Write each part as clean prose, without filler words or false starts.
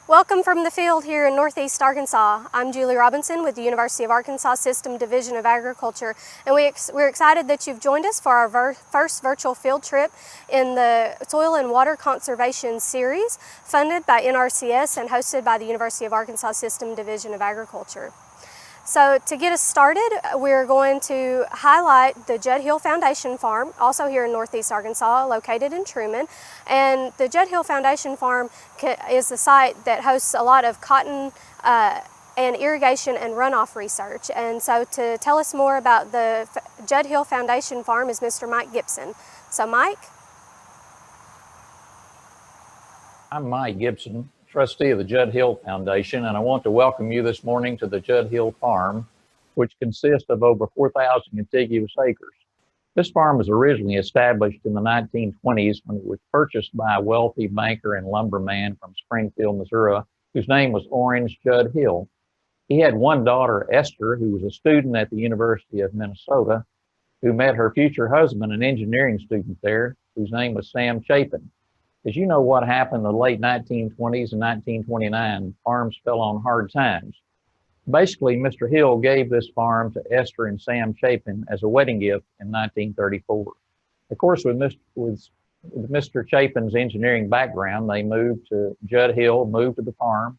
Welcome from the field here in Northeast Arkansas. I'm Julie Robinson with the University of Arkansas System Division of Agriculture, and we're excited that you've joined us for our first virtual field trip in the Soil and Water Conservation Series, funded by NRCS and hosted by the University of Arkansas System Division of Agriculture. So to get us started, we're going to highlight the Judd Hill Foundation Farm, also here in Northeast Arkansas, located in Truman. And the Judd Hill Foundation Farm is the site that hosts a lot of cotton and irrigation and runoff research. And so to tell us more about the Judd Hill Foundation Farm is Mr. Mike Gibson. So Mike? I'm Mike Gibson, trustee of the Judd Hill Foundation, and I want to welcome you this morning to the Judd Hill Farm, which consists of over 4,000 contiguous acres. This farm was originally established in the 1920s when it was purchased by a wealthy banker and lumberman from Springfield, Missouri, whose name was Orange Judd Hill. He had one daughter, Esther, who was a student at the University of Minnesota, who met her future husband, an engineering student there, whose name was Sam Chapin. As you know, what happened in the late 1920s and 1929, farms fell on hard times. Basically, Mr. Hill gave this farm to Esther and Sam Chapin as a wedding gift in 1934. Of course, with Mr. Chapin's engineering background, they moved to Judd Hill, moved to the farm,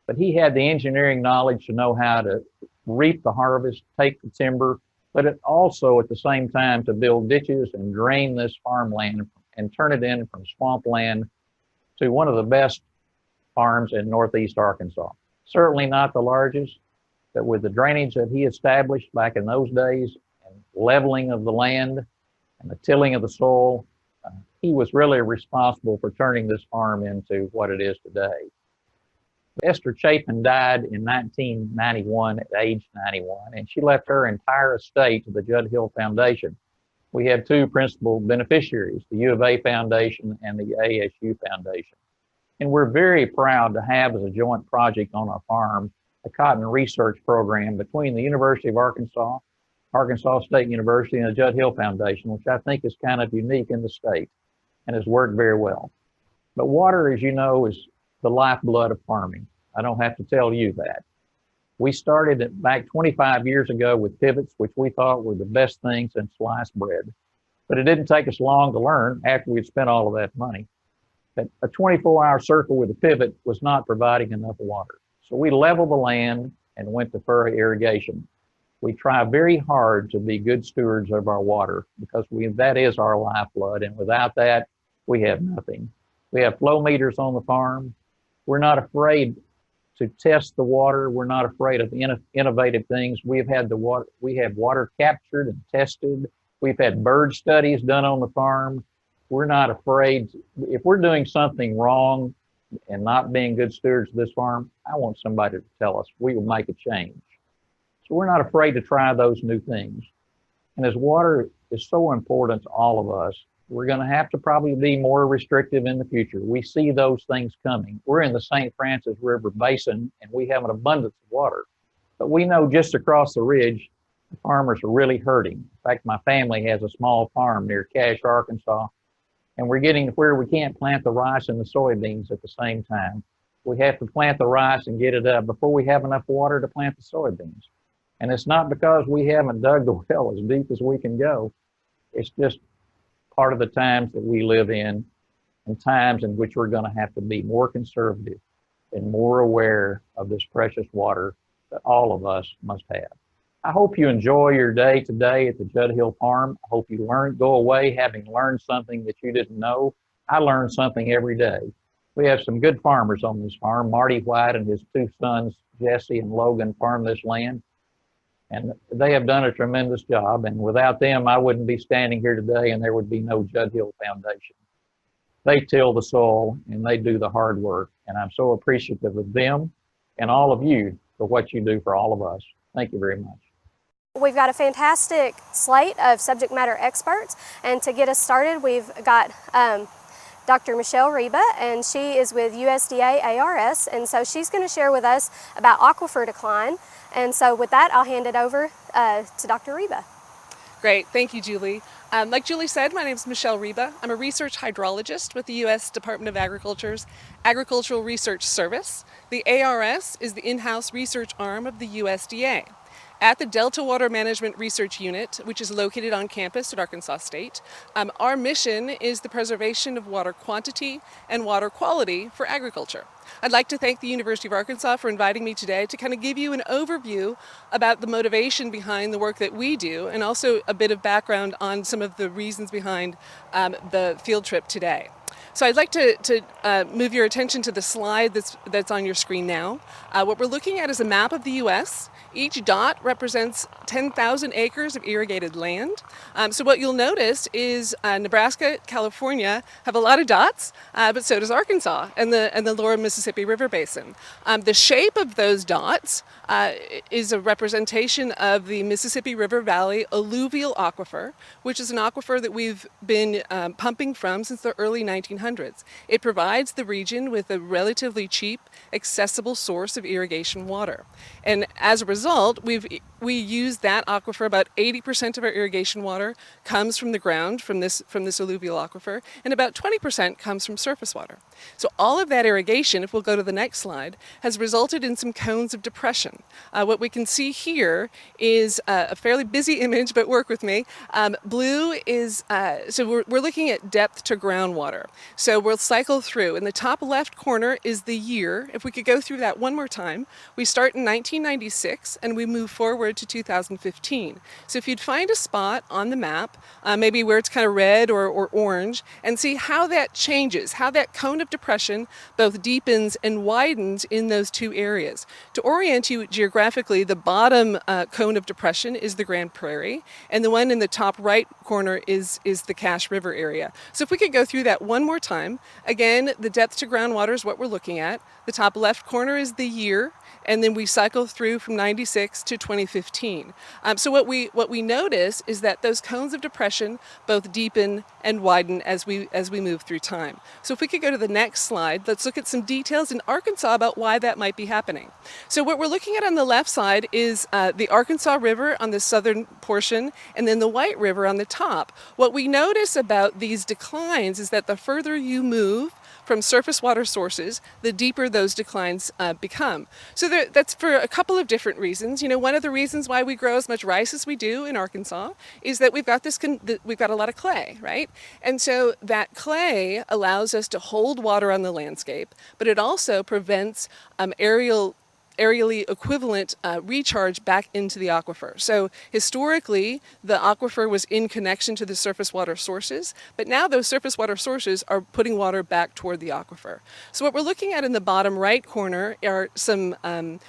but he had the engineering knowledge to know how to reap the harvest, take the timber, but it also at the same time to build ditches and drain this farmland and turn it in from swampland to one of the best farms in Northeast Arkansas. Certainly not the largest, but with the drainage that he established back in those days and leveling of the land and the tilling of the soil, he was really responsible for turning this farm into what it is today. Esther Chapin died in 1991 at age 91, and she left her entire estate to the Judd Hill Foundation. We have two principal beneficiaries, the U of A Foundation and the ASU Foundation. And we're very proud to have as a joint project on our farm a cotton research program between the University of Arkansas, Arkansas State University, and the Judd Hill Foundation, which I think is kind of unique in the state and has worked very well. But water, as you know, is the lifeblood of farming. I don't have to tell you that. We started it back 25 years ago with pivots, which we thought were the best thing since sliced bread. But it didn't take us long to learn after we'd spent all of that money that a 24-hour circle with a pivot was not providing enough water. So we leveled the land and went to furrow irrigation. We try very hard to be good stewards of our water because that is our lifeblood, and without that, we have nothing. We have flow meters on the farm. We're not afraid to test the water. We're not afraid of innovative things. We have water captured and tested. We've had bird studies done on the farm. We're not afraid. If we're doing something wrong and not being good stewards of this farm, I want somebody to tell us. We will make a change. So we're not afraid to try those new things. And as water is so important to all of us, we're going to have to probably be more restrictive in the future. We see those things coming. We're in the St. Francis River Basin, and we have an abundance of water. But we know just across the ridge, the farmers are really hurting. In fact, my family has a small farm near Cache, Arkansas, and we're getting to where we can't plant the rice and the soybeans at the same time. We have to plant the rice and get it up before we have enough water to plant the soybeans. And it's not because we haven't dug the well as deep as we can go. It's just part of the times that we live in and times in which we're going to have to be more conservative and more aware of this precious water that all of us must have. I hope you enjoy your day today at the Judd Hill Farm. I hope you go away having learned something that you didn't know. I learn something every day. We have some good farmers on this farm. Marty White and his two sons, Jesse and Logan, farm this land. And they have done a tremendous job. And without them, I wouldn't be standing here today and there would be no Judd Hill Foundation. They till the soil and they do the hard work. And I'm so appreciative of them and all of you for what you do for all of us. Thank you very much. We've got a fantastic slate of subject matter experts. And to get us started, we've got Dr. Michelle Reba, and she is with USDA ARS. And so she's going to share with us about aquifer decline. And so with that, I'll hand it over to Dr. Reba. Great, thank you, Julie. Like Julie said, my name is Michelle Reba. I'm a research hydrologist with the U.S. Department of Agriculture's Agricultural Research Service. The ARS is the in-house research arm of the USDA. At the Delta Water Management Research Unit, which is located on campus at Arkansas State, our mission is the preservation of water quantity and water quality for agriculture. I'd like to thank the University of Arkansas for inviting me today to kind of give you an overview about the motivation behind the work that we do, and also a bit of background on some of the reasons behind the field trip today. So I'd like to move your attention to the slide that's on your screen now. What we're looking at is a map of the U.S. Each dot represents 10,000 acres of irrigated land. So what you'll notice is Nebraska, California have a lot of dots, but so does Arkansas and the lower Mississippi River Basin. The shape of those dots is a representation of the Mississippi River Valley alluvial aquifer, which is an aquifer that we've been pumping from since the early 1900s. It provides the region with a relatively cheap, accessible source of irrigation water. And as a result, we use that aquifer. About 80% of our irrigation water comes from the ground, from this alluvial aquifer, and about 20% comes from surface water. So all of that irrigation, if we'll go to the next slide, has resulted in some cones of depression. What we can see here is a fairly busy image, but work with me. Blue is, so we're looking at depth to groundwater. So we'll cycle through. In the top left corner is the year. If we could go through that one more time, we start in 1996 and we move forward to 2015. So if you'd find a spot on the map, maybe where it's kind of red or orange, and see how that changes, how that cone of depression both deepens and widens in those two areas. To orient you geographically, the bottom cone of depression is the Grand Prairie, and the one in the top right corner is the Cache River area. So if we could go through that one more time, again, the depth to groundwater is what we're looking at. The top left corner is the year, and then we cycle through from 96 to 2015. So what we notice is that those cones of depression both deepen and widen as we move through time. So if we could go to the next slide, let's look at some details in Arkansas about why that might be happening. So what we're looking at on the left side is the Arkansas River on the southern portion, and then the White River on the top. What we notice about these declines is that the further you move from surface water sources, the deeper those declines become. So that's for a couple of different reasons. You know, one of the reasons why we grow as much rice as we do in Arkansas is that we've got a lot of clay, right? And so that clay allows us to hold water on the landscape, but it also prevents aerially equivalent recharge back into the aquifer. So historically, the aquifer was in connection to the surface water sources, but now those surface water sources are putting water back toward the aquifer. So what we're looking at in the bottom right corner are some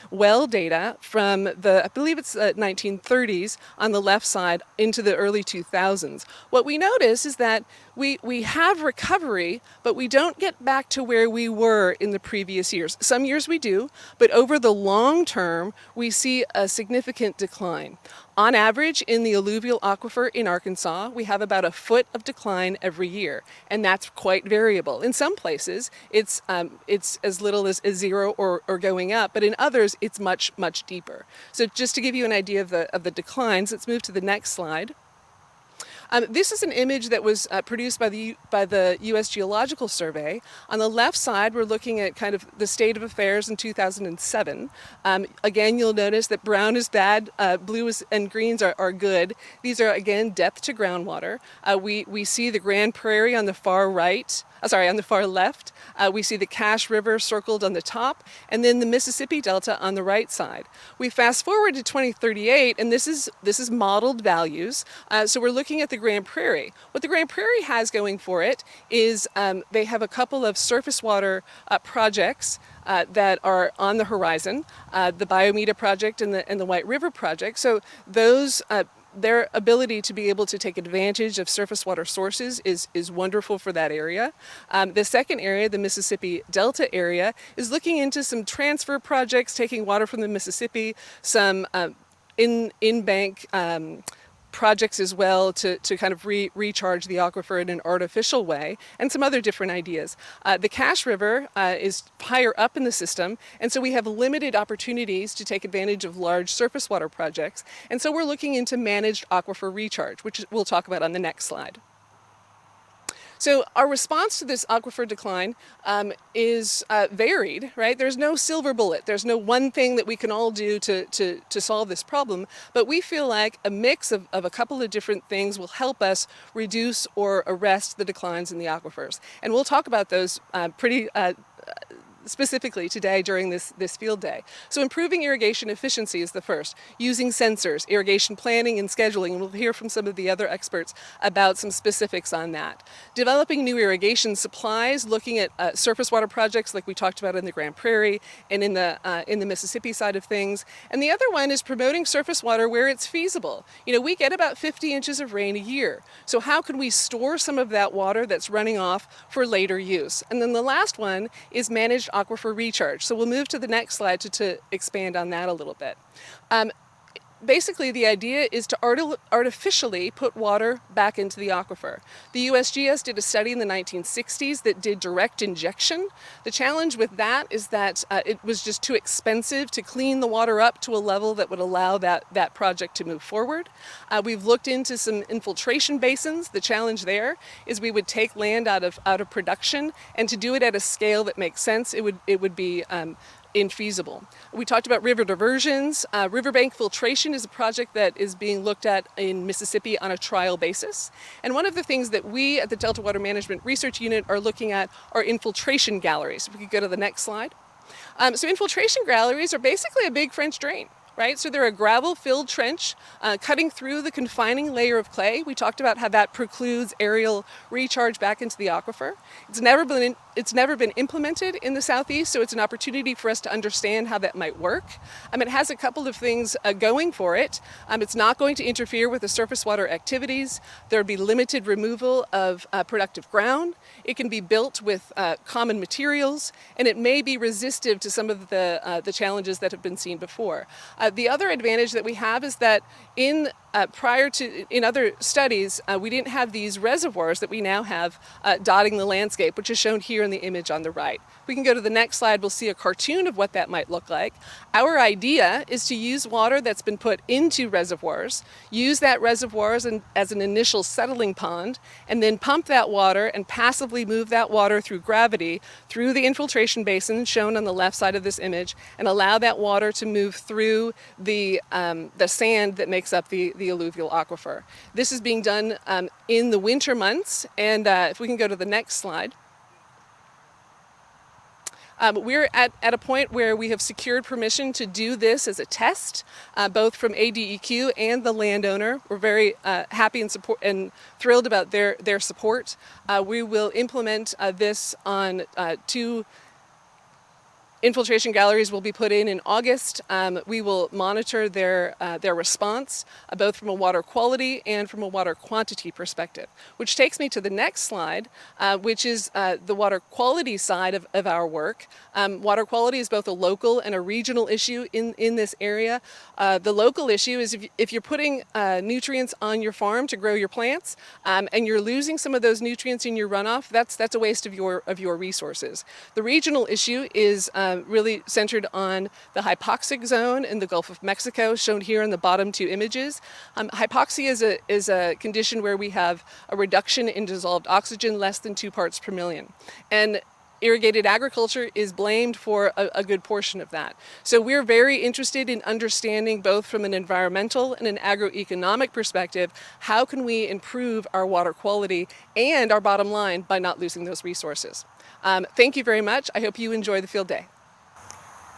well data from I believe it's 1930s on the left side into the early 2000s. What we notice is that we have recovery, but we don't get back to where we were in the previous years. Some years we do, but over the long term, we see a significant decline. On average, in the alluvial aquifer in Arkansas, we have about a foot of decline every year, and that's quite variable. In some places, it's as little as 0 or going up, but in others, it's much, much deeper. So just to give you an idea of the declines, let's move to the next slide. This is an image that was produced by the U.S. Geological Survey. On the left side, we're looking at kind of the state of affairs in 2007. Again, you'll notice that brown is bad, blue and greens are good. These are, again, depth to groundwater. We see the Grand Prairie on the far right. On the far left. We see the Cache River circled on the top, and then the Mississippi Delta on the right side. We fast forward to 2038, and this is modeled values. So we're looking at the Grand Prairie. What the Grand Prairie has going for it is they have a couple of surface water projects that are on the horizon, the Biomeda project and the White River project. So those their ability to be able to take advantage of surface water sources is wonderful for that area. The second area, the Mississippi Delta area, is looking into some transfer projects, taking water from the Mississippi, some in-bank projects as well to kind of recharge the aquifer in an artificial way, and some other different ideas. The Cache River is higher up in the system, and so we have limited opportunities to take advantage of large surface water projects, and so we're looking into managed aquifer recharge, which we'll talk about on the next slide. So our response to this aquifer decline is varied, right? There's no silver bullet. There's no one thing that we can all do to solve this problem, but we feel like a mix of a couple of different things will help us reduce or arrest the declines in the aquifers. And we'll talk about those pretty specifically today during this field day. So improving irrigation efficiency is the first, using sensors, irrigation planning and scheduling, and we'll hear from some of the other experts about some specifics on that. Developing new irrigation supplies, looking at surface water projects like we talked about in the Grand Prairie and in the Mississippi side of things. And the other one is promoting surface water where it's feasible. You know, we get about 50 inches of rain a year. So how can we store some of that water that's running off for later use? And then the last one is managed aquifer recharge. So we'll move to the next slide to expand on that a little bit. Basically, the idea is to artificially put water back into the aquifer. The USGS did a study in the 1960s that did direct injection. The challenge with that is that it was just too expensive to clean the water up to a level that would allow that project to move forward. We've looked into some infiltration basins. The challenge there is we would take land out of production, and to do it at a scale that makes sense, it would be infeasible. We talked about river diversions. Riverbank filtration is a project that is being looked at in Mississippi on a trial basis. And one of the things that we at the Delta Water Management Research Unit are looking at are infiltration galleries. If we could go to the next slide. So infiltration galleries are basically a big French drain. Right? So they're a gravel-filled trench cutting through the confining layer of clay. We talked about how that precludes aerial recharge back into the aquifer. It's never been implemented in the Southeast, so it's an opportunity for us to understand how that might work. It has a couple of things going for it. It's not going to interfere with the surface water activities. There'll be limited removal of productive ground. It can be built with common materials, and it may be resistive to some of the challenges that have been seen before. The other advantage that we have is that in other studies, we didn't have these reservoirs that we now have dotting the landscape, which is shown here in the image on the right. If we can go to the next slide, we'll see a cartoon of what that might look like. Our idea is to use water that's been put into reservoirs, use that reservoir as an initial settling pond, and then pump that water and passively move that water through gravity through the infiltration basin shown on the left side of this image, and allow that water to move through the sand that makes up the alluvial aquifer. This is being done in the winter months, and if we can go to the next slide. We're at a point where we have secured permission to do this as a test, both from ADEQ and the landowner. We're very happy and thrilled about their support. We will implement this on 2 infiltration galleries will be put in August. We will monitor their response, both from a water quality and from a water quantity perspective. Which takes me to the next slide, which is the water quality side of our work. Water quality is both a local and a regional issue in this area. The local issue is if you're putting nutrients on your farm to grow your plants, and you're losing some of those nutrients in your runoff, that's a waste of your resources. The regional issue is really centered on the hypoxic zone in the Gulf of Mexico, shown here in the bottom 2 images. Hypoxia is a condition where we have a reduction in dissolved oxygen less than 2 parts per million. And irrigated agriculture is blamed for a good portion of that. So we're very interested in understanding, both from an environmental and an agroeconomic perspective, how can we improve our water quality and our bottom line by not losing those resources. Thank you very much. I hope you enjoy the field day.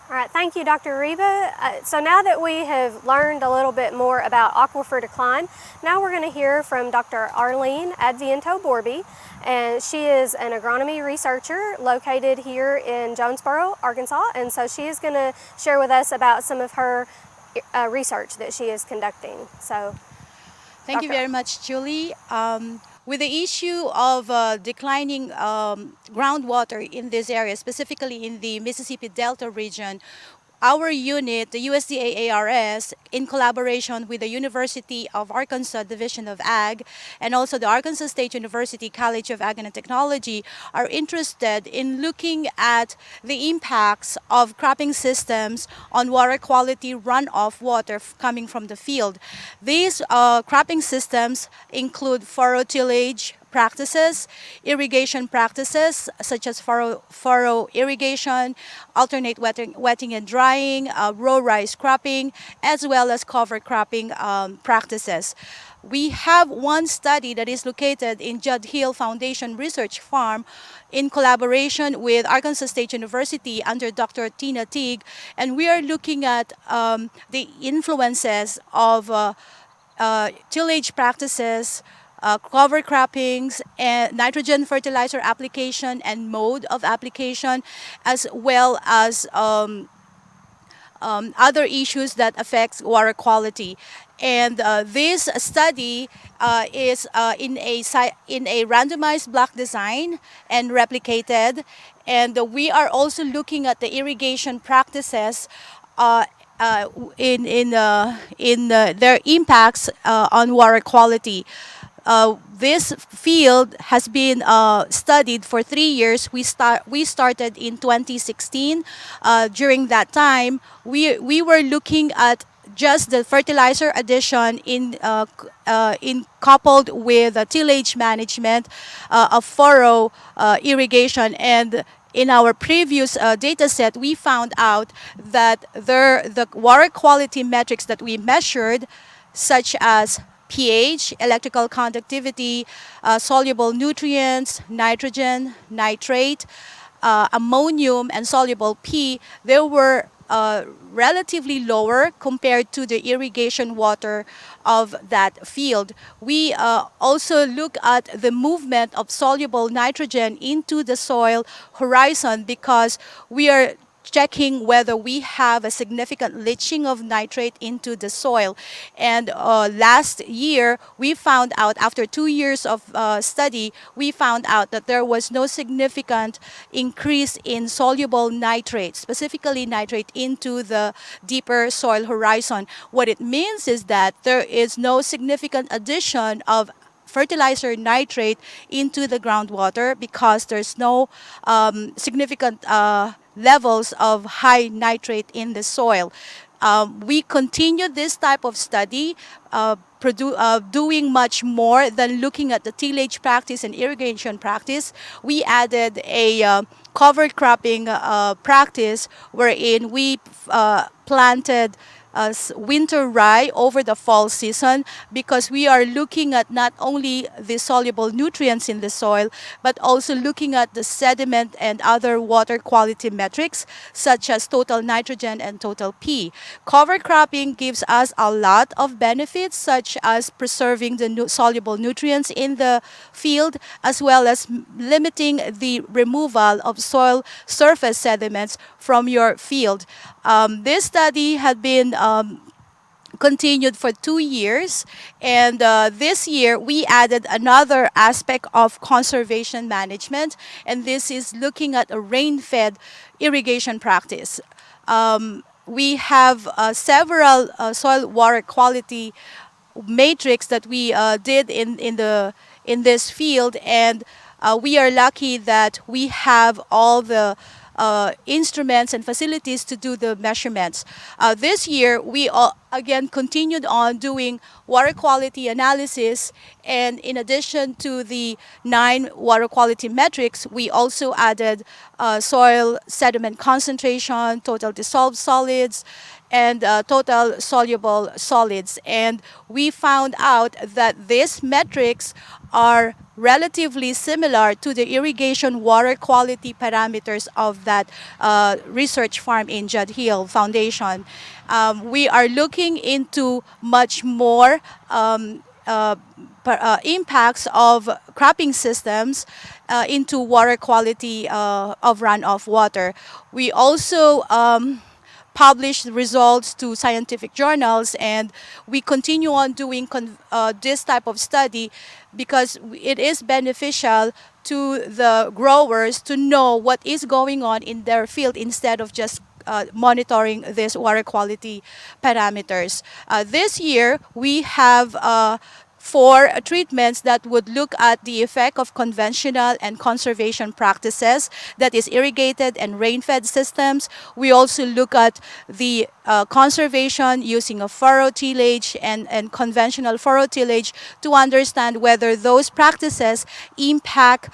All right, thank you, Dr. Riba. So now that we have learned a little bit more about aquifer decline, now we're going to hear from Dr. Arlene Adviento-Borby, and she is an agronomy researcher located here in Jonesboro, Arkansas, and so she is going to share with us about some of her research that she is conducting. So, thank you very much, Julie. With the issue of declining groundwater in this area, specifically in the Mississippi Delta region, our unit, the USDA ARS, in collaboration with the University of Arkansas Division of Ag and also the Arkansas State University College of Ag and Technology, are interested in looking at the impacts of cropping systems on water quality runoff water coming from the field. These cropping systems include furrow tillage practices, irrigation practices such as furrow irrigation, alternate wetting and drying, row rice cropping, as well as cover cropping practices. We have one study that is located in Judd Hill Foundation Research Farm in collaboration with Arkansas State University under Dr. Tina Teague, and we are looking at the influences of tillage practices, cover croppings, and nitrogen fertilizer application and mode of application, as well as other issues that affects water quality. And this study is in a randomized block design and replicated. And we are also looking at the irrigation practices in their impacts on water quality. This field has been studied for 3 years. We started in 2016. During that time, we were looking at just the fertilizer addition in coupled with tillage management of furrow irrigation. And in our previous data set, we found out that the water quality metrics that we measured, such as pH, electrical conductivity, soluble nutrients, nitrogen, nitrate, ammonium, and soluble P, they were relatively lower compared to the irrigation water of that field. We also look at the movement of soluble nitrogen into the soil horizon because we are checking whether we have a significant leaching of nitrate into the soil. And last year, we found out, after 2 years of study, we found out that there was no significant increase in soluble nitrate, specifically nitrate into the deeper soil horizon. What it means is that there is no significant addition of fertilizer nitrate into the groundwater because there's no significant levels of high nitrate in the soil. We continue this type of study, doing much more than looking at the tillage practice and irrigation practice. We added a covered cropping practice wherein we planted winter rye over the fall season because we are looking at not only the soluble nutrients in the soil but also looking at the sediment and other water quality metrics such as total nitrogen and total P. Cover cropping gives us a lot of benefits such as preserving the soluble nutrients in the field as well as limiting the removal of soil surface sediments from your field. This study had been continued for 2 years, and this year we added another aspect of conservation management, and this is looking at a rain-fed irrigation practice. We have several soil water quality matrix that we did in this field, and we are lucky that we have all the instruments and facilities to do the measurements. This year, we again continued on doing water quality analysis, and in addition to the 9 water quality metrics, we also added soil sediment concentration, total dissolved solids, and total soluble solids. And we found out that these metrics are relatively similar to the irrigation water quality parameters of that research farm in Judd Hill Foundation. We are looking into much more impacts of cropping systems into water quality of runoff water. We also publish results to scientific journals, and we continue on doing this type of study because it is beneficial to the growers to know what is going on in their field instead of just monitoring these water quality parameters. This year, we have 4 treatments that would look at the effect of conventional and conservation practices, that is irrigated and rain-fed systems. We also look at the conservation using a furrow tillage and conventional furrow tillage to understand whether those practices impact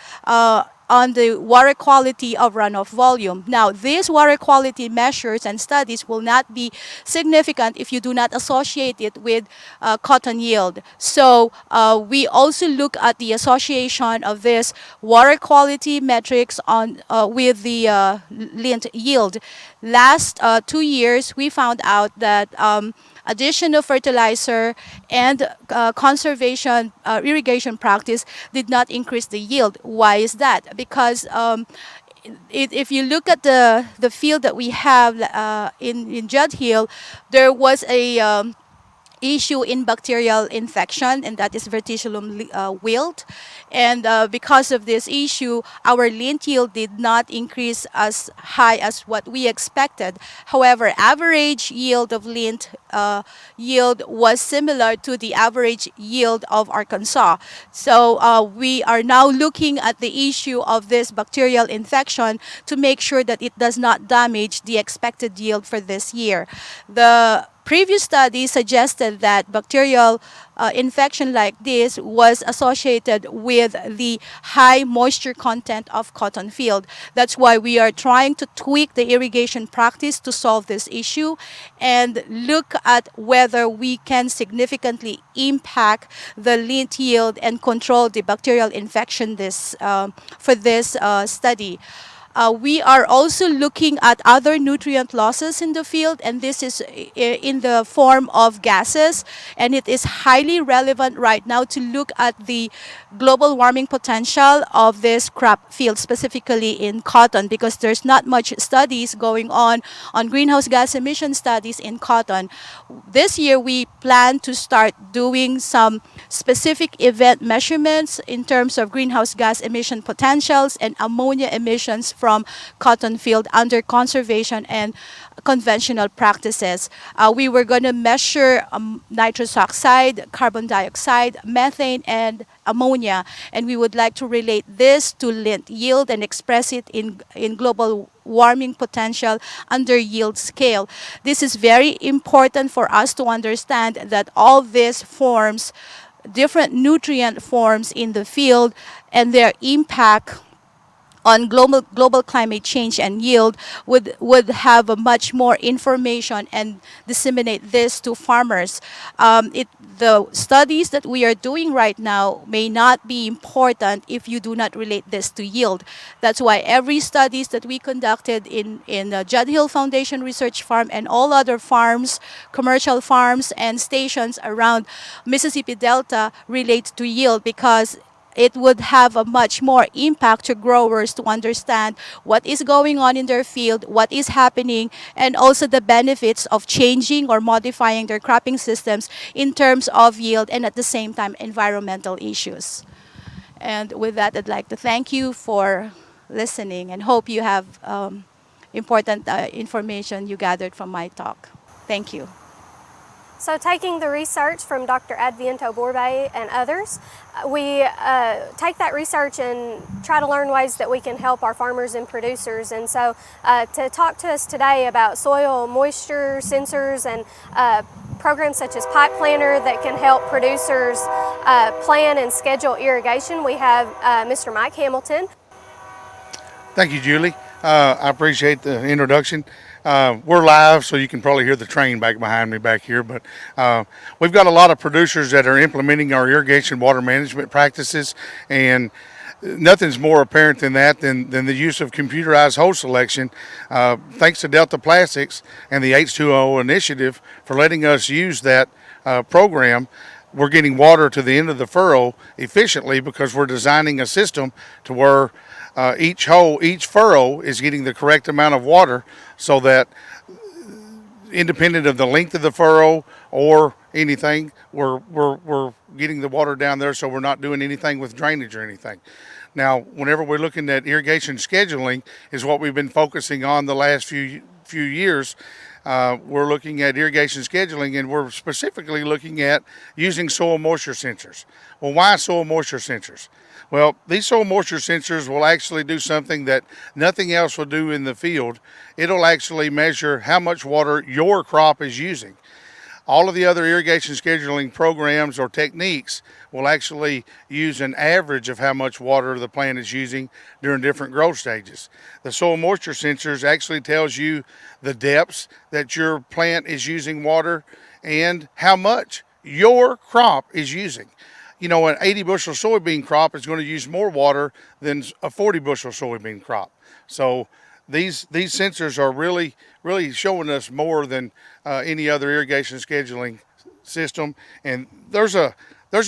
on the water quality of runoff volume. Now, these water quality measures and studies will not be significant if you do not associate it with cotton yield. So we also look at the association of this water quality metrics on with the lint yield. Last 2 years, we found out that addition of fertilizer and conservation irrigation practice did not increase the yield. Why is that? Because if you look at the field that we have in Judd Hill, there was a issue in bacterial infection, and that is verticillum wilt. And because of this issue, our lint yield did not increase as high as what we expected. However, average yield of lint yield was similar to the average yield of Arkansas. So we are now looking at the issue of this bacterial infection to make sure that it does not damage the expected yield for this year. The previous study suggested that bacterial infection like this was associated with the high moisture content of cotton field. That's why we are trying to tweak the irrigation practice to solve this issue and look at whether we can significantly impact the lint yield and control the bacterial infection for this study. We are also looking at other nutrient losses in the field, and this is in the form of gases, and it is highly relevant right now to look at the global warming potential of this crop field, specifically in cotton, because there's not much studies going on greenhouse gas emission studies in cotton. This year, we plan to start doing some specific event measurements in terms of greenhouse gas emission potentials and ammonia emissions from cotton field under conservation and conventional practices. We were going to measure nitrous oxide, carbon dioxide, methane, and ammonia, and we would like to relate this to lint yield and express it in global warming potential under yield scale. This is very important for us to understand that all these forms, different nutrient forms in the field, and their impact on global climate change and yield would have a much more information and disseminate this to farmers. The studies that we are doing right now may not be important if you do not relate this to yield. That's why every studies that we conducted in the Judd Hill Foundation Research Farm and all other farms, commercial farms and stations around Mississippi Delta relate to yield, because it would have a much more impact to growers to understand what is going on in their field, what is happening, and also the benefits of changing or modifying their cropping systems in terms of yield and at the same time environmental issues. And with that, I'd like to thank you for listening and hope you have important information you gathered from my talk. Thank you. So taking the research from Dr. Adviento Borbay and others, we take that research and try to learn ways that we can help our farmers and producers. And so to talk to us today about soil moisture sensors and programs such as Pipe Planner that can help producers plan and schedule irrigation, we have Mr. Mike Hamilton. Thank you, Julie. I appreciate the introduction. We're live, so you can probably hear the train back behind me back here, but we've got a lot of producers that are implementing our irrigation water management practices, and nothing's more apparent than that than the use of computerized hose selection. Thanks to Delta Plastics and the H2O initiative for letting us use that program, we're getting water to the end of the furrow efficiently, because we're designing a system to where each furrow is getting the correct amount of water, so that independent of the length of the furrow or anything, we're getting the water down there, so we're not doing anything with drainage or anything. Now, whenever we're looking at irrigation scheduling is what we've been focusing on the last few years. We're looking at irrigation scheduling, and we're specifically looking at using soil moisture sensors. Well, why soil moisture sensors? Well, these soil moisture sensors will actually do something that nothing else will do in the field. It'll actually measure how much water your crop is using. All of the other irrigation scheduling programs or techniques will actually use an average of how much water the plant is using during different growth stages. The soil moisture sensors actually tells you the depths that your plant is using water and how much your crop is using. You know, an 80 bushel soybean crop is going to use more water than a 40 bushel soybean crop. So these sensors are really showing us more than any other irrigation scheduling system. And there's a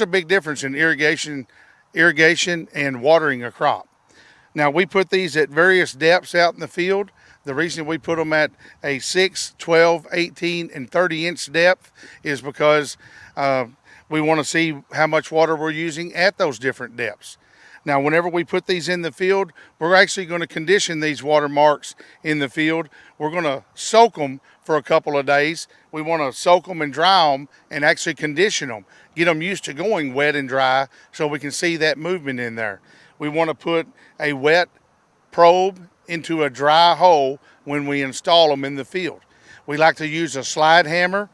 big difference in irrigation and watering a crop. Now, we put these at various depths out in the field. The reason we put them at a 6, 12, 18, and 30 inch depth is because we want to see how much water we're using at those different depths. Now, whenever we put these in the field, we're actually going to condition these watermarks in the field. We're going to soak them for a couple of days. We want to soak them and dry them and actually condition them, get them used to going wet and dry so we can see that movement in there. We want to put a wet probe into a dry hole when we install them in the field. We like to use a slide hammer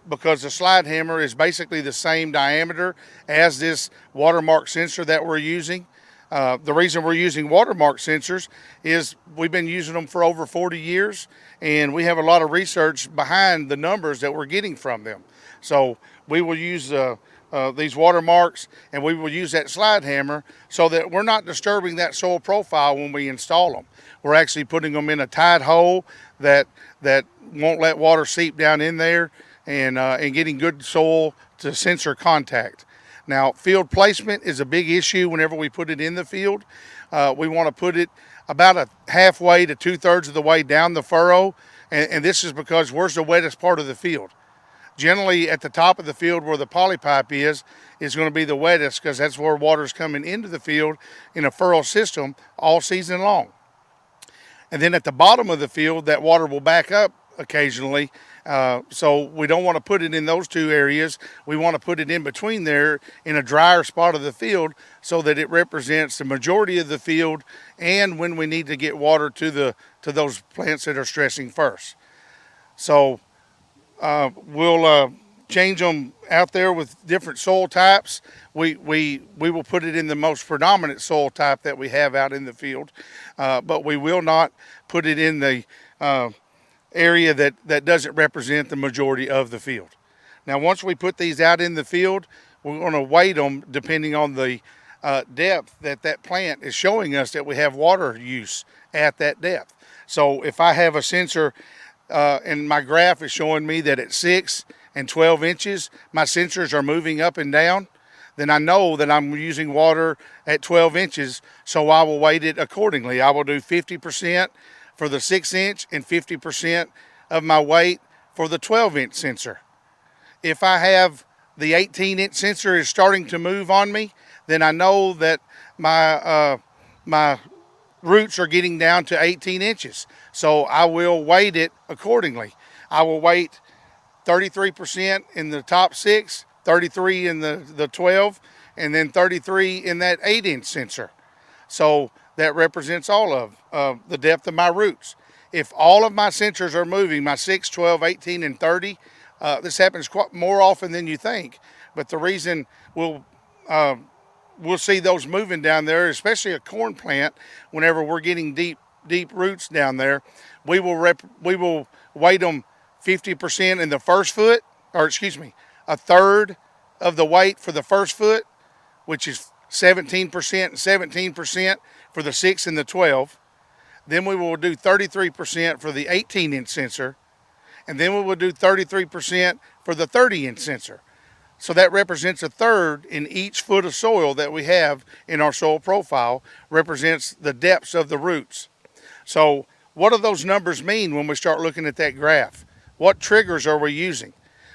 because the slide hammer is basically the same diameter as this watermark sensor that we're using. The reason we're using watermark sensors is we've been using them for over 40 years, and we have a lot of research behind the numbers that we're getting from them. So we will use these watermarks, and we will use that slide hammer so that we're not disturbing that soil profile when we install them. We're actually putting them in a tight hole that won't let water seep down in there, and getting good soil to sensor contact. Now, field placement is a big issue whenever we put it in the field. We want to put it about a halfway to 2/3 of the way down the furrow, and this is because where's the wettest part of the field? Generally, at the top of the field where the polypipe is going to be the wettest because that's where water's coming into the field in a furrow system all season long. And then at the bottom of the field, that water will back up occasionally. So we don't want to put it in those two areas. We want to put it in between there in a drier spot of the field so that it represents the majority of the field and when we need to get water to those plants that are stressing first. So we'll change them out there with different soil types. We will put it in the most predominant soil type that we have out in the field, but we will not put it in the area that doesn't represent the majority of the field. Now, once we put these out in the field, we're going to weight them depending on the depth that plant is showing us that we have water use at that depth. So if I have a sensor and my graph is showing me that at 6 and 12 inches, my sensors are moving up and down, then I know that I'm using water at 12 inches, so I will weight it accordingly. I will do 50% for the 6 inch and 50% of my weight for the 12 inch sensor. If I have the 18 inch sensor is starting to move on me, then I know that my roots are getting down to 18 inches. So I will weight it accordingly. I will weight 33% in the top 6, 33 in the 12, and then 33 in that 8 inch sensor. So that represents all of the depth of my roots. If all of my sensors are moving, my 6, 12, 18, and 30, this happens quite more often than you think. But the reason we'll see those moving down there, especially a corn plant, whenever we're getting deep roots down there, we will weight them 50% in the first foot, or excuse me, a third of the weight for the first foot, which is 17% and 17% for the 6 and the 12. Then we will do 33% for the 18 inch sensor, and then we will do 33% for the 30 inch sensor. So that represents a third in each foot of soil that we have in our soil profile, represents the depths of the roots. So what do those numbers mean when we start looking at that graph? What triggers are we using?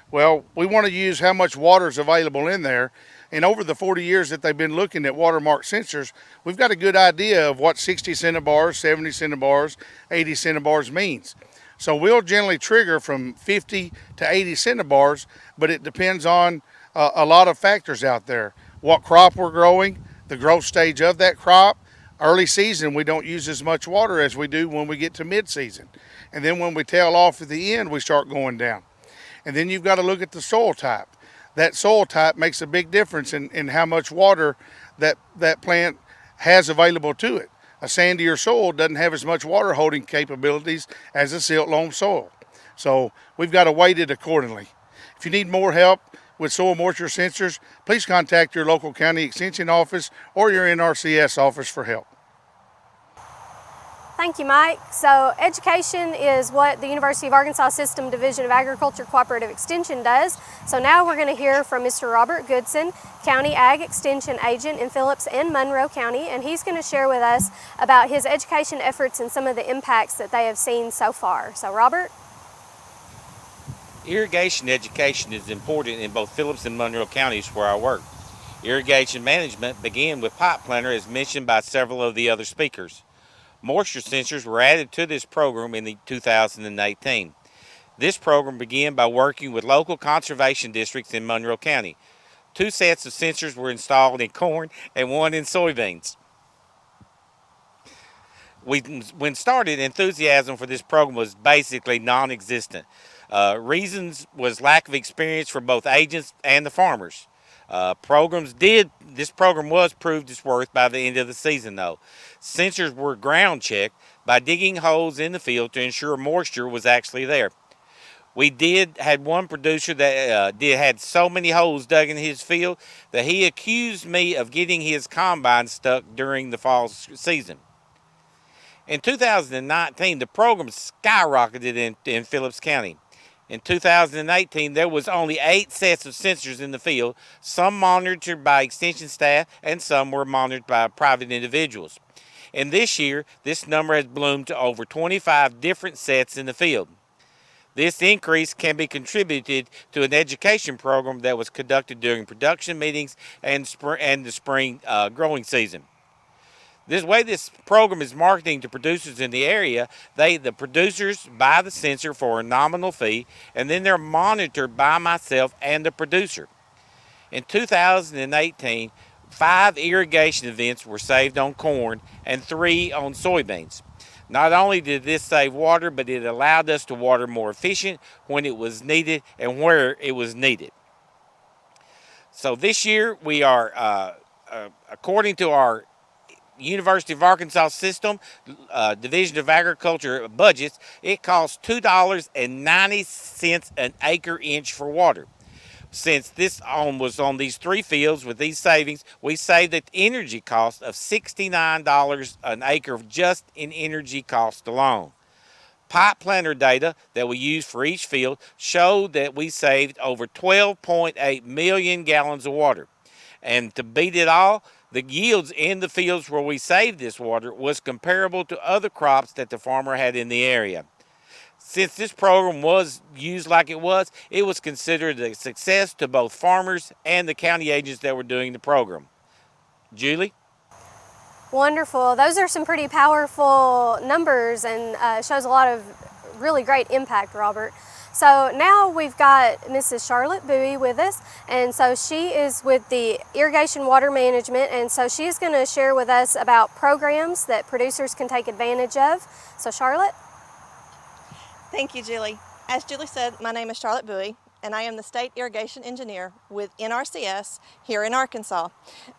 Well, we want to use how much water is available in there, And over the 40 years that they've been looking at watermark sensors, we've got a good idea of what 60 centibars, 70 centibars, 80 centibars means. So we'll generally trigger from 50 to 80 centibars, but it depends on a lot of factors out there. What crop we're growing, the growth stage of that crop. Early season, we don't use as much water as we do when we get to mid-season. And then when we tail off at the end, we start going down. And then you've got to look at the soil type. That soil type makes a big difference in how much water that plant has available to it. A sandier soil doesn't have as much water holding capabilities as a silt loam soil. So we've got to weight it accordingly. If you need more help with soil moisture sensors, please contact your local county extension office or your NRCS office for help. Thank you, Mike. So education is what the University of Arkansas System Division of Agriculture Cooperative Extension does. So now we're going to hear from Mr. Robert Goodson, County Ag Extension Agent in Phillips and Monroe County, and he's going to share with us about his education efforts and some of the impacts that they have seen so far. So Robert? Irrigation education is important in both Phillips and Monroe counties where I work. Irrigation management began with pipe planter as mentioned by several of the other speakers. Moisture sensors were added to this program in 2018. This program began by working with local conservation districts in Monroe County. 2 sets of sensors were installed in corn and 1 in soybeans. When started, enthusiasm for this program was basically non-existent. Reasons was lack of experience for both agents and the farmers. This program was proved its worth by the end of the season though. Sensors were ground checked by digging holes in the field to ensure moisture was actually there. We had one producer that had so many holes dug in his field that he accused me of getting his combine stuck during the fall season. In 2019, the program skyrocketed in Phillips County. In 2018, there was only 8 sets of sensors in the field, some monitored by extension staff and some were monitored by private individuals. And this year, this number has bloomed to over 25 different sets in the field. This increase can be contributed to an education program that was conducted during production meetings and the spring growing season. This program is marketing to producers in the area. The producers buy the sensor for a nominal fee, and then they're monitored by myself and the producer. In 2018, 5 irrigation events were saved on corn and 3 on soybeans. Not only did this save water, but it allowed us to water more efficient when it was needed and where it was needed. So this year we are, according to our University of Arkansas System Division of Agriculture budgets, it costs $2.90 an acre inch for water. Since this was on these 3 fields with these savings, we saved the energy cost of $69 an acre just in energy cost alone. Pipe planter data that we used for each field showed that we saved over 12.8 million gallons of water. And to beat it all, the yields in the fields where we saved this water was comparable to other crops that the farmer had in the area. Since this program was used like it was considered a success to both farmers and the county agents that were doing the program. Julie? Wonderful. Those are some pretty powerful numbers and shows a lot of really great impact, Robert. So now we've got Mrs. Charlotte Bowie with us, and so she is with the Irrigation Water Management, and so she's going to share with us about programs that producers can take advantage of. So Charlotte? Thank you, Julie. As Julie said, my name is Charlotte Bowie, and I am the State Irrigation Engineer with NRCS here in Arkansas.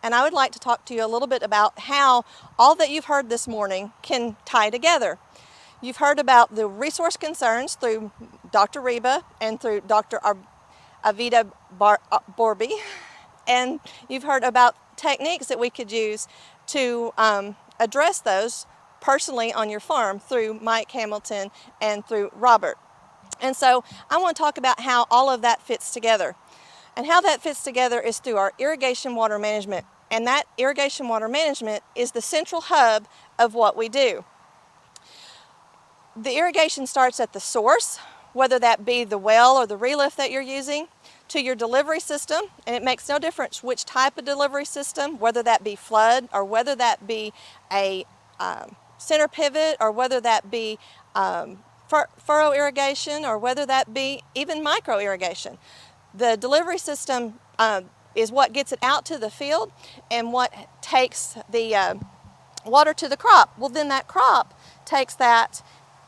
And I would like to talk to you a little bit about how all that you've heard this morning can tie together. You've heard about the resource concerns through Dr. Reba and through Dr. Avida Borby, and you've heard about techniques that we could use to address those personally on your farm through Mike Hamilton and through Robert. And so I want to talk about how all of that fits together. And how that fits together is through our irrigation water management. And that irrigation water management is the central hub of what we do. The irrigation starts at the source, whether that be the well or the relift that you're using, to your delivery system, and it makes no difference which type of delivery system, whether that be flood or whether that be a center pivot or whether that be furrow irrigation or whether that be even micro irrigation. The delivery system is what gets it out to the field and what takes the water to the crop. Well, then that crop takes that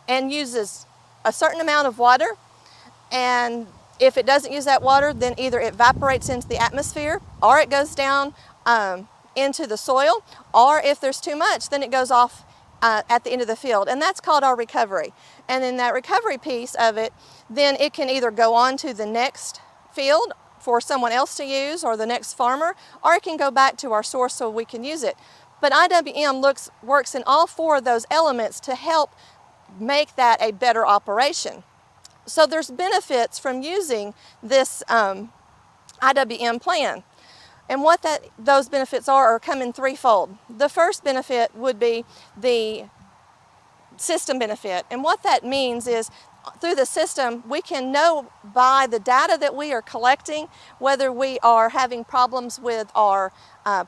and uses a certain amount of water, and if it doesn't use that water, then either it evaporates into the atmosphere or it goes down into the soil, or if there's too much, then it goes off at the end of the field, and that's called our recovery. And in that recovery piece of it, then it can either go on to the next field for someone else to use or the next farmer, or it can go back to our source so we can use it. But IWM works in all four of those elements to help make that a better operation. So there's benefits from using this IWM plan. And what those benefits are coming threefold. The first benefit would be the system benefit. And what that means is through the system, we can know by the data that we are collecting whether we are having problems with our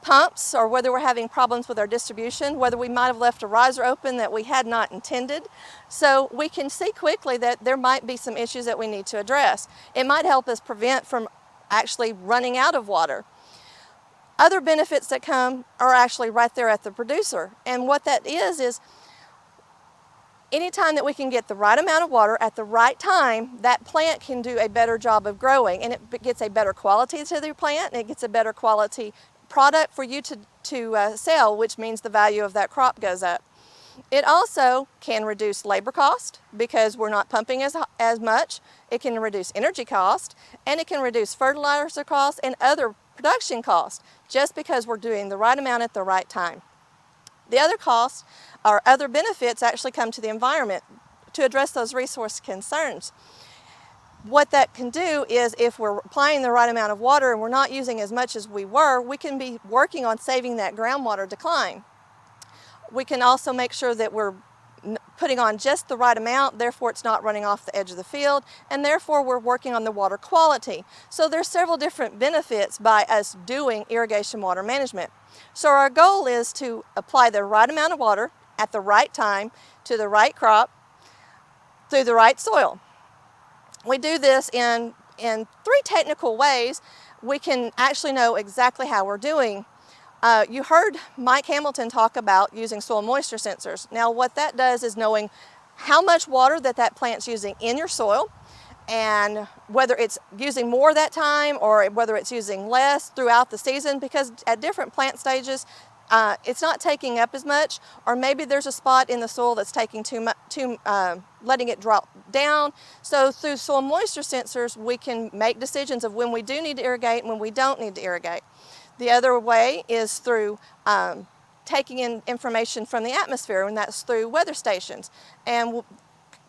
pumps or whether we're having problems with our distribution, whether we might have left a riser open that we had not intended. So we can see quickly that there might be some issues that we need to address. It might help us prevent from actually running out of water. Other benefits that come are actually right there at the producer. And what that is anytime that we can get the right amount of water at the right time, that plant can do a better job of growing, and it gets a better quality to the plant, and it gets a better quality product for you to sell, which means the value of that crop goes up. It also can reduce labor cost because we're not pumping as much. It can reduce energy cost, and it can reduce fertilizer costs and other production costs just because we're doing the right amount at the right time. The other costs or other benefits actually come to the environment to address those resource concerns. What that can do is if we're applying the right amount of water and we're not using as much as we were, we can be working on saving that groundwater decline. We can also make sure that we're putting on just the right amount, therefore it's not running off the edge of the field, and therefore we're working on the water quality. So there's several different benefits by us doing irrigation water management. So our goal is to apply the right amount of water at the right time to the right crop through the right soil. We do this in three technical ways. We can actually know exactly how we're doing. You heard Mike Hamilton talk about using soil moisture sensors. Now what that does is knowing how much water that plant's using in your soil and whether it's using more that time or whether it's using less throughout the season, because at different plant stages it's not taking up as much, or maybe there's a spot in the soil that's taking letting it drop down. So through soil moisture sensors we can make decisions of when we do need to irrigate and when we don't need to irrigate. The other way is through taking in information from the atmosphere, and that's through weather stations, and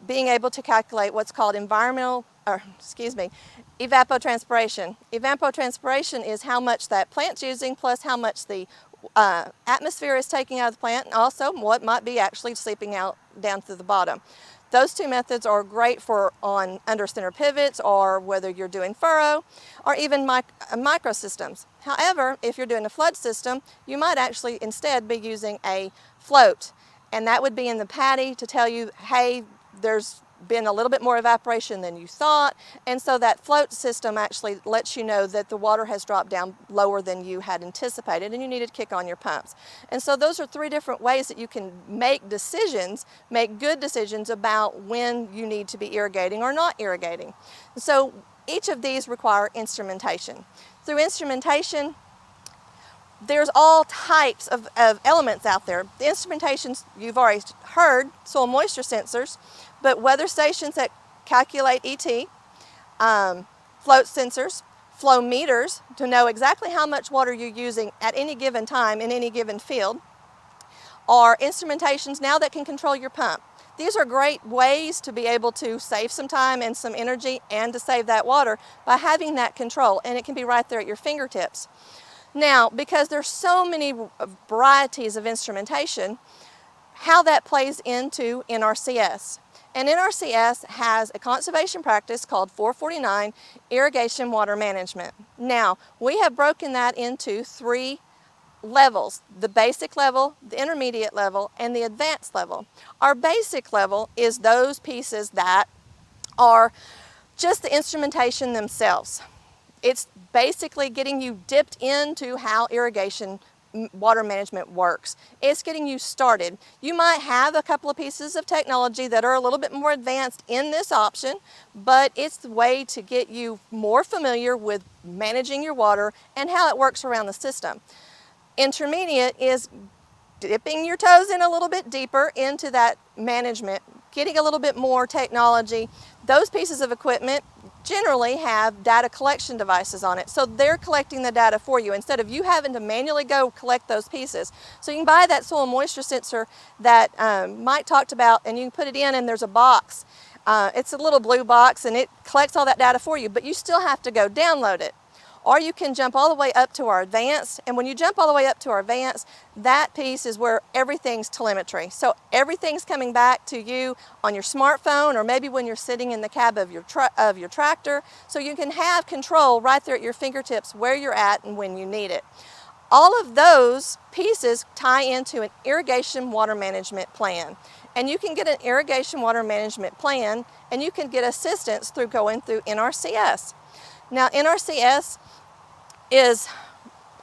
being able to calculate what's called evapotranspiration. Evapotranspiration is how much that plant's using plus how much the atmosphere is taking out of the plant, and also what might be actually seeping out down through the bottom. Those two methods are great for on under center pivots or whether you're doing furrow or even micro systems. However, if you're doing a flood system, you might actually instead be using a float, and that would be in the paddy to tell you, hey, there's been a little bit more evaporation than you thought, and so that float system actually lets you know that the water has dropped down lower than you had anticipated and you need to kick on your pumps. And so those are three different ways that you can make decisions, make good decisions about when you need to be irrigating or not irrigating. So each of these require instrumentation. Through instrumentation, there's all types of elements out there. The instrumentations you've already heard, soil moisture sensors, but weather stations that calculate ET, float sensors, flow meters to know exactly how much water you're using at any given time in any given field, or instrumentations now that can control your pump. These are great ways to be able to save some time and some energy and to save that water by having that control, and it can be right there at your fingertips. Now, because there's so many varieties of instrumentation, how that plays into NRCS. And NRCS has a conservation practice called 449, Irrigation Water Management. Now, we have broken that into 3 levels: the basic level, the intermediate level, and the advanced level. Our basic level is those pieces that are just the instrumentation themselves. It's basically getting you dipped into how irrigation water management works. It's getting you started. You might have a couple of pieces of technology that are a little bit more advanced in this option, but it's the way to get you more familiar with managing your water and how it works around the system. Intermediate is dipping your toes in a little bit deeper into that management, getting a little bit more technology. Those pieces of equipment generally have data collection devices on it, so they're collecting the data for you instead of you having to manually go collect those pieces. So you can buy that soil moisture sensor that Mike talked about, and you can put it in, and there's a box. It's a little blue box, and it collects all that data for you, but you still have to go download it. Or you can jump all the way up to our advanced, and when you jump all the way up to our advanced, that piece is where everything's telemetry. So everything's coming back to you on your smartphone, or maybe when you're sitting in the cab of your tractor, so you can have control right there at your fingertips where you're at and when you need it. All of those pieces tie into an irrigation water management plan. And you can get an irrigation water management plan, and you can get assistance through going through NRCS. Now, NRCS is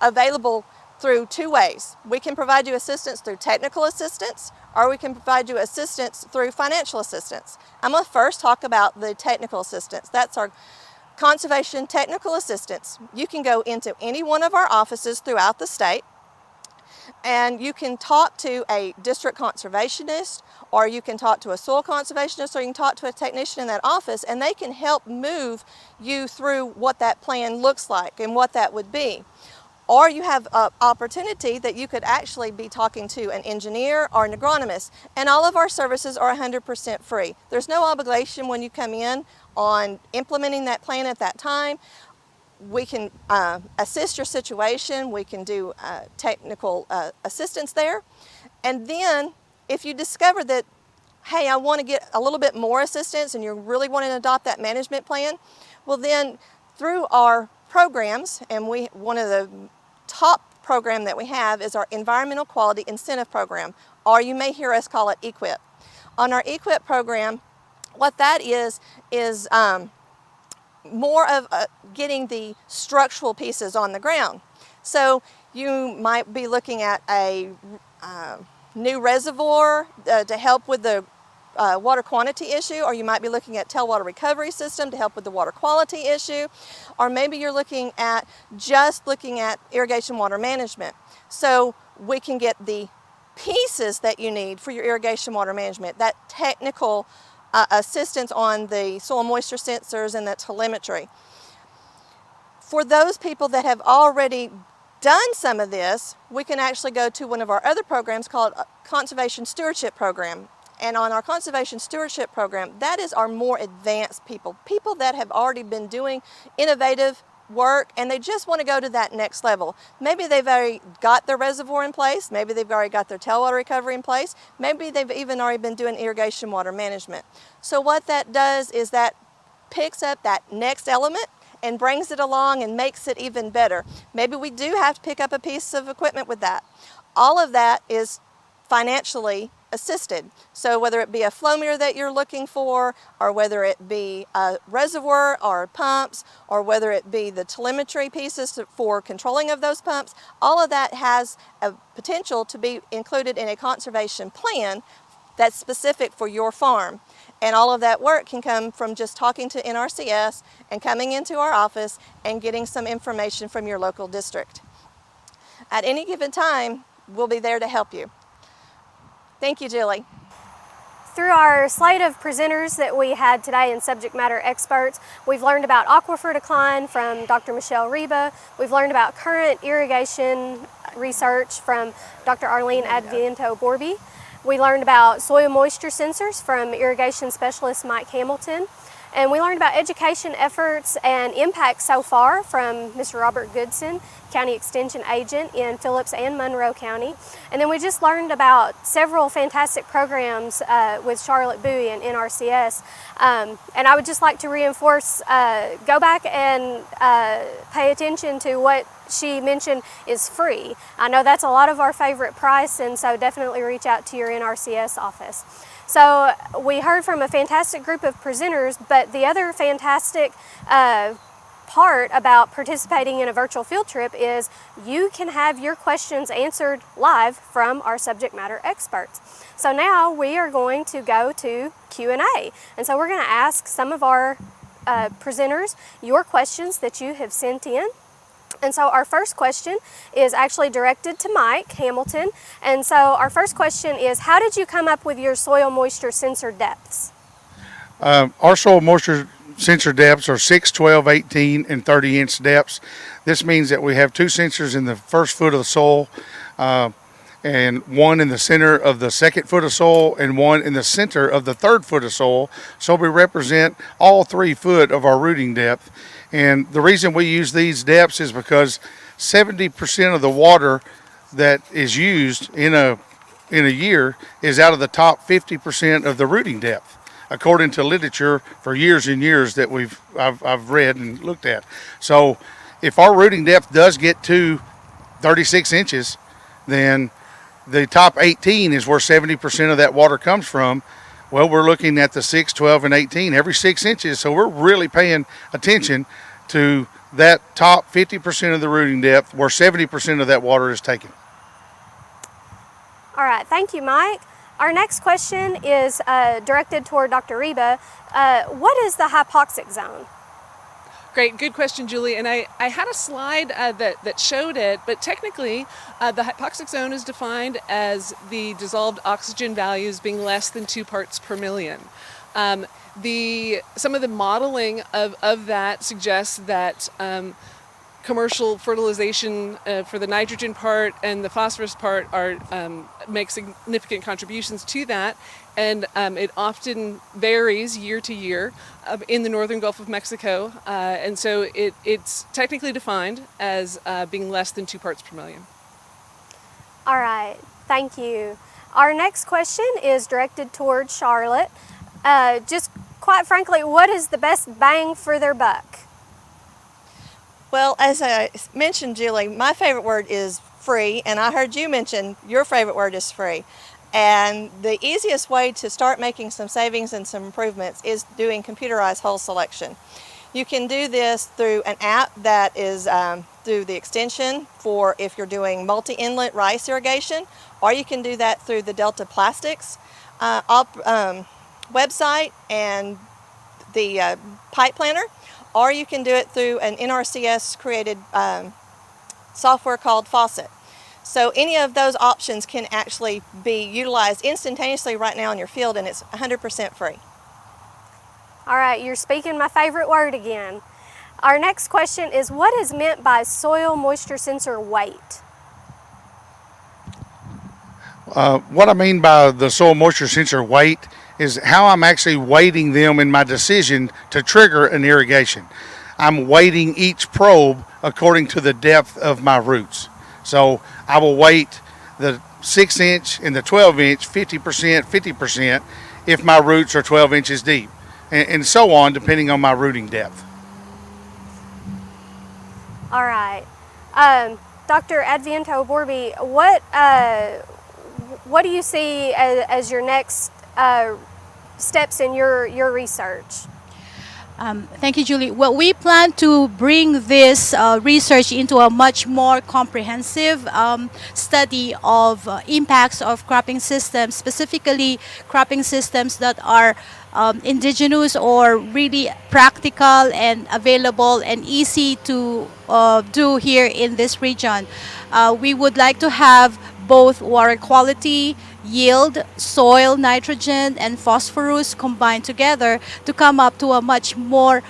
available through 2 ways. We can provide you assistance through technical assistance, or we can provide you assistance through financial assistance. I'm going to first talk about the technical assistance. That's our conservation technical assistance. You can go into any one of our offices throughout the state, and you can talk to a district conservationist, or you can talk to a soil conservationist, or you can talk to a technician in that office, and they can help move you through what that plan looks like and what that would be. Or you have an opportunity that you could actually be talking to an engineer or an agronomist, and all of our services are 100% free. There's no obligation when you come in on implementing that plan at that time. We can assist your situation. We can do technical assistance there. And then if you discover that, hey, I want to get a little bit more assistance and you're really wanting to adopt that management plan, well then through our programs, and one of the top program that we have is our Environmental Quality Incentive Program, or you may hear us call it EQIP. On our EQIP program, what that is more of getting the structural pieces on the ground. So you might be looking at a new reservoir to help with the water quantity issue, or you might be looking at tailwater recovery system to help with the water quality issue, or maybe you're looking at irrigation water management. So we can get the pieces that you need for your irrigation water management, that technical assistance on the soil moisture sensors and that telemetry. For those people that have already done some of this, we can actually go to one of our other programs called Conservation Stewardship Program. And on our Conservation Stewardship Program, that is our more advanced people that have already been doing innovative work, and they just want to go to that next level. Maybe they've already got their reservoir in place, maybe they've already got their tailwater recovery in place, maybe they've even already been doing irrigation water management. So what that does is that picks up that next element and brings it along and makes it even better. Maybe we do have to pick up a piece of equipment with that. All of that is financially assisted. So whether it be a flow meter that you're looking for, or whether it be a reservoir or pumps, or whether it be the telemetry pieces for controlling of those pumps, all of that has a potential to be included in a conservation plan that's specific for your farm. And all of that work can come from just talking to NRCS and coming into our office and getting some information from your local district. At any given time, we'll be there to help you. Thank you, Julie. Through our slate of presenters that we had today and subject matter experts, we've learned about aquifer decline from Dr. Michelle Reba. We've learned about current irrigation research from Dr. Arlene Adviento-Borby. We learned about soil moisture sensors from irrigation specialist Mike Hamilton. And we learned about education efforts and impacts so far from Mr. Robert Goodson, County Extension Agent in Phillips and Monroe County. And then we just learned about several fantastic programs with Charlotte Bowie and NRCS. And I would just like to reinforce, go back and pay attention to what she mentioned is free. I know that's a lot of our favorite price, and so definitely reach out to your NRCS office. So we heard from a fantastic group of presenters, but the other fantastic part about participating in a virtual field trip is you can have your questions answered live from our subject matter experts. So now we are going to go to Q&A. And so we're going to ask some of our presenters your questions that you have sent in. And so our first question is actually directed to Mike Hamilton. And so our first question is, how did you come up with your soil moisture sensor depths? Our soil moisture sensor depths are 6, 12, 18, and 30-inch depths. This means that we have 2 sensors in the first foot of the soil, and 1 in the center of the 2nd foot of soil, and 1 in the center of the 3rd foot of soil. So we represent all 3 foot of our rooting depth. And the reason we use these depths is because 70% of the water that is used in a year is out of the top 50% of the rooting depth, according to literature for years and years that I've read and looked at. So if our rooting depth does get to 36 inches, then the top 18 is where 70% of that water comes from. Well, we're looking at the 6, 12, and 18 every 6 inches. So we're really paying attention to that top 50% of the rooting depth where 70% of that water is taken. All right, thank you, Mike. Our next question is directed toward Dr. Reba. What is the hypoxic zone? Great, good question, Julie. And I had a slide that showed it, but technically the hypoxic zone is defined as the dissolved oxygen values being less than 2 parts per million. Some of the modeling of that suggests that commercial fertilization for the nitrogen part and the phosphorus part make significant contributions to that, and it often varies year to year in the northern Gulf of Mexico, and so it's technically defined as being less than 2 parts per million. All right, thank you. Our next question is directed toward Charlotte. Just quite frankly, what is the best bang for their buck? Well, as I mentioned, Julie, my favorite word is free, and I heard you mention your favorite word is free. And the easiest way to start making some savings and some improvements is doing computerized hole selection. You can do this through an app that is through the extension for if you're doing multi-inlet rice irrigation, or you can do that through the Delta Plastics website and the pipe planner, or you can do it through an NRCS created software called Faucet. So any of those options can actually be utilized instantaneously right now in your field, and it's 100% free. All right, you're speaking my favorite word again. Our next question is, what is meant by soil moisture sensor weight? What I mean by the soil moisture sensor weight is how I'm actually weighting them in my decision to trigger an irrigation. I'm weighting each probe according to the depth of my roots. So I will weight the 6-inch and the 12-inch 50%, 50% if my roots are 12 inches deep, and so on depending on my rooting depth. All right. Dr. Adviento Borby, what do you see as your next steps in your research? Thank you, Julie. Well, we plan to bring this research into a much more comprehensive study of impacts of cropping systems, specifically cropping systems that are indigenous or really practical and available and easy to do here in this region. We would like to have both water quality, yield, soil nitrogen, and phosphorus combined together to come up to a much more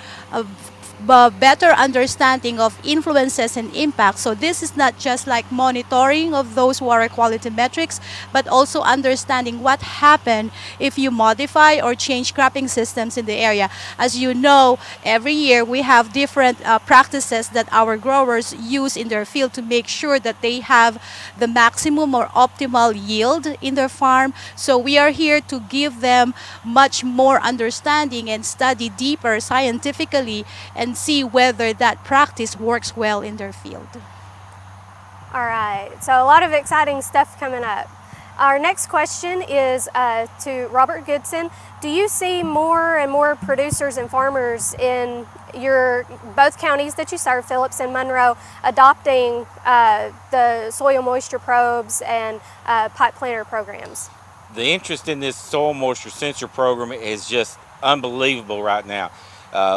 better understanding of influences and impacts. So this is not just like monitoring of those water quality metrics, but also understanding what happened if you modify or change cropping systems in the area. As you know, every year we have different practices that our growers use in their field to make sure that they have the maximum or optimal yield in their farm. So we are here to give them much more understanding and study deeper scientifically and see whether that practice works well in their field. All right, so a lot of exciting stuff coming up. Our next question is to Robert Goodson. Do you see more and more producers and farmers in your both counties that you serve, Phillips and Monroe, adopting the soil moisture probes and pipe planter programs? The interest in this soil moisture sensor program is just unbelievable right now.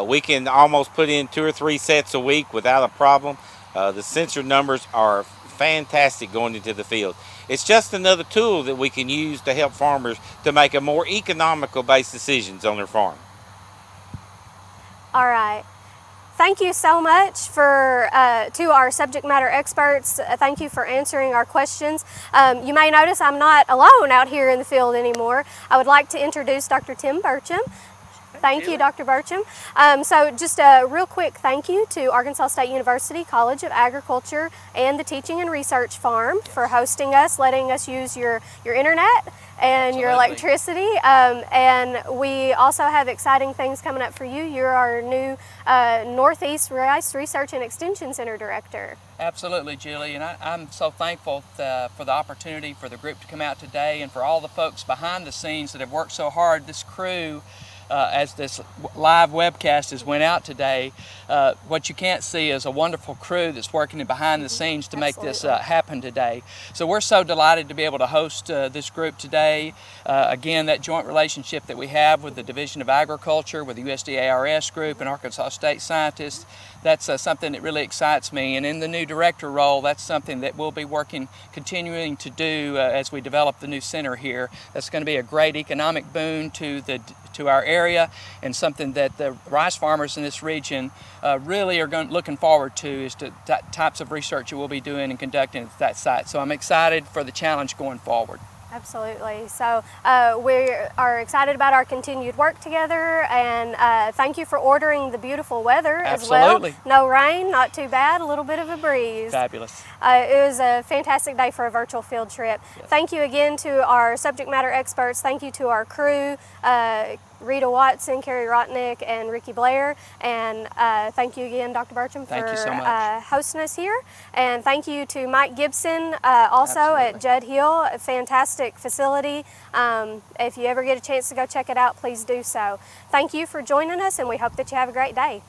We can almost put in 2 or 3 sets a week without a problem. The sensor numbers are fantastic going into the field. It's just another tool that we can use to help farmers to make a more economical based decisions on their farm. All right. Thank you so much for to our subject matter experts. Thank you for answering our questions. You may notice I'm not alone out here in the field anymore. I would like to introduce Dr. Tim Burcham. Thank you, Dr. Burcham. So just a real quick thank you to Arkansas State University College of Agriculture and the Teaching and Research Farm for hosting us, letting us use your internet and your electricity. And we also have exciting things coming up for you. You're our new Northeast Rice Research and Extension Center Director. Absolutely, Julie, and I'm so thankful for the opportunity for the group to come out today and for all the folks behind the scenes that have worked so hard. This crew, as this live webcast has went out today, what you can't see is a wonderful crew that's working behind the scenes to make this happen today. So we're so delighted to be able to host this group today. Again, that joint relationship that we have with the Division of Agriculture, with the USDA ARS group and Arkansas State scientists, that's something that really excites me. And in the new director role, that's something that we'll be continuing to do as we develop the new center here. That's going to be a great economic boon to our area, and something that the rice farmers in this region really are looking forward to, is to types of research that we'll be doing and conducting at that site. So I'm excited for the challenge going forward. Absolutely. So we are excited about our continued work together, and thank you for ordering the beautiful weather as well. No rain, not too bad, a little bit of a breeze. Fabulous. It was a fantastic day for a virtual field trip. Yes. Thank you again to our subject matter experts. Thank you to our crew, Rita Watson, Carrie Rotnick, and Ricky Blair. And thank you again, Dr. Burcham, for hosting us here. And thank you to Mike Gibson, also at Judd Hill, a fantastic facility. If you ever get a chance to go check it out, please do so. Thank you for joining us, and we hope that you have a great day.